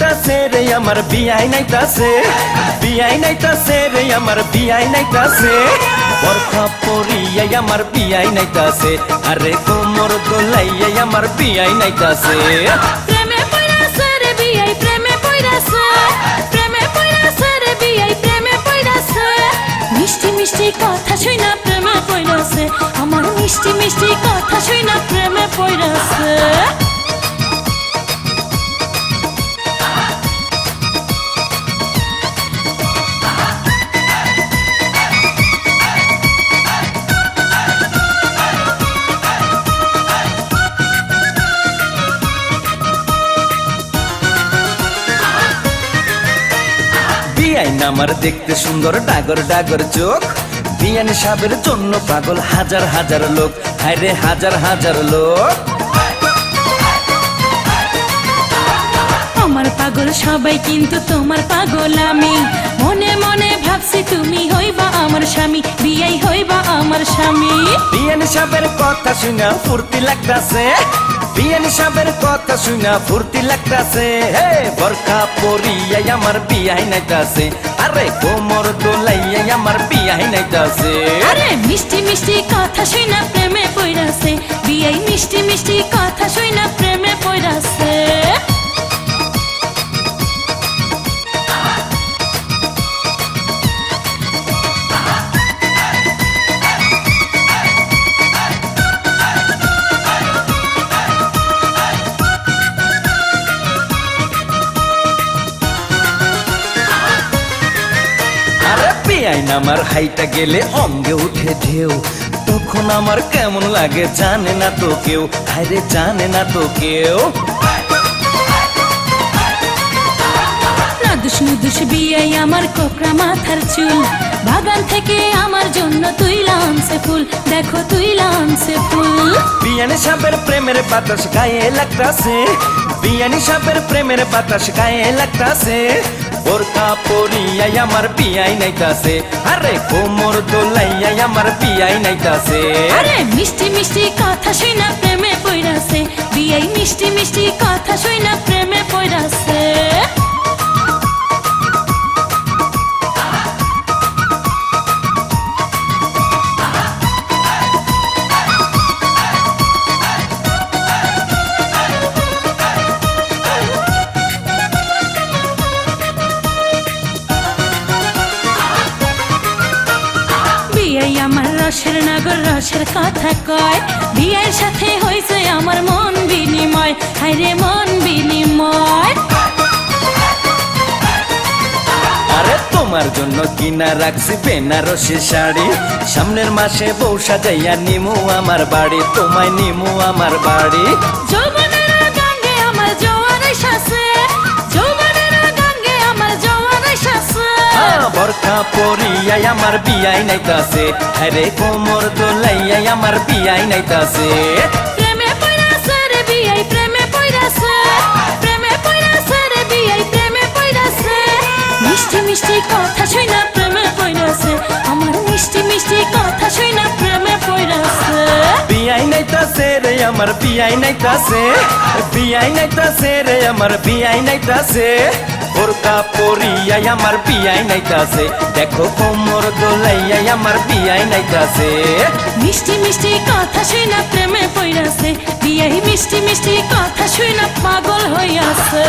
নাইতাছে রে আমার বিয়াই নাইতাছে, বিয়াই নাইতাছে রে আমার বিয়াই নাইতাছে, বরখা পরিয়াই আমার বিয়াই নাইতাছে, আরে কোমর দোলাইয়াই আমার বিয়াই নাইতাছে। প্রেমে পইরাছে রে বিয়াই প্রেমে পইরাছে, প্রেমে পইরাছে রে বিয়াই প্রেমে পইরাছে, মিষ্টি মিষ্টি কথা শুইনা প্রেমে পইরাছে, আমার মিষ্টি মিষ্টি কথা শুইনা প্রেমে পইরাছে। বিয়াইন আমার দেখতে সুন্দর ডাগর ডাগর চোখ, বিয়ান সাহেবের জন্য পাগল হাজার হাজার লোক, হায়রে হাজার হাজার লোক। আমার পাগল সবাই কিন্তু তোমার পাগল আমি, মনে মনে ভাবছি তুমি হইবা আমার স্বামী, বিয়াই হইবা আমার স্বামী। বিয়ান সাহেবের কথা শুনা ফুর্তি লাগতাছে, বিয়ান সাহেবের কথা শুনা ফুর্তি লাগতাছে, হে বরখা পরিয়াই আমার বিয়াই নাইতাছে, আরে কোমর দোলাইয়াই আমার বিয়াই নাইতাছে। আরে মিষ্টি মিষ্টি কথা শুনা প্রেমে পইরাছে, বিয়াই মিষ্টি মিষ্টি কথা শুনা প্রেমে পইরাছে। বিয়াইন আমার হাইটা গেলে অঙ্গে উঠে ঢেউ, তখন আমার কেমন লাগে জানে না তো কেউ, হায়রে জানে না তো কেউ। নাদুস নুদুস বিয়াই আমার কোকড়া মাথার চুল, বাগান থেকে আমার জন্য তুইলা আনছে ফুল, দেখো তুইলা আনছে ফুল। বিয়ানি সাহেবের প্রেমের বাতাস গায়ে লাগতাছে, বিয়ানি সাহেবের প্রেমের বাতাস গায়ে লাগতাছে, বোরকা পরিয়াই আমার বিয়াই নাইতাছে, আরে কোমর দোলাইয়াই আমার বিয়াই নাইতাছে। আরে মিষ্টি মিষ্টি কথা শুনা প্রেমে পইরাছে, বিয়াই মিষ্টি মিষ্টি কথা শুনা প্রেমে পইরাছে। বিয়াই আমার রসের নাগর রসের কথা কয়, বিয়ের সাথে হইছে আমার মন বিনিময়, হায়রে মন বিনিময়। আরে তোমার জন্য কিনা রাখছি বেনারসি শাড়ি, সামনের মাসে বউ সাজাইয়া নিমু আমার বাড়ি, তোমায় নিমু আমার বাড়ি। যৌবনের গাঙ্গে আমার জোয়ার এসেছে, যৌবনের গাঙ্গে আমার জোয়ার এসেছে। বরখা পরিয়াই আমার বিয়াই নাইতাছে, আরে কোমর দোলাইয়াই আমার বিয়াই নাইতাছে। প্রেমে পইরাছে রে বিয়াই প্রেমে পইরাছে, প্রেমে পইরাছে রে বিয়াই প্রেমে পইরাছে, মিষ্টি মিষ্টি কথা শুনা প্রেমে পইরাছে, আমার মিষ্টি মিষ্টি কথা শুনা প্রেমে পইরাছে। বিয়াই নাইতাছে রে আমার বিয়াই নাইতাছে, বিয়াই নাইতাছে রে আমার বিয়াই নাইতাছে, বোরকা পরিয়াই আমার বিয়াই নাইতাছে, দেখো কোমর দোলাইয়াই আমার বিয়াই নাইতাছে। মিষ্টি মিষ্টি কথা শুনা প্রেমে পইরাছে, বিয়াই মিষ্টি মিষ্টি কথা শুনা পাগল হইয়াছে।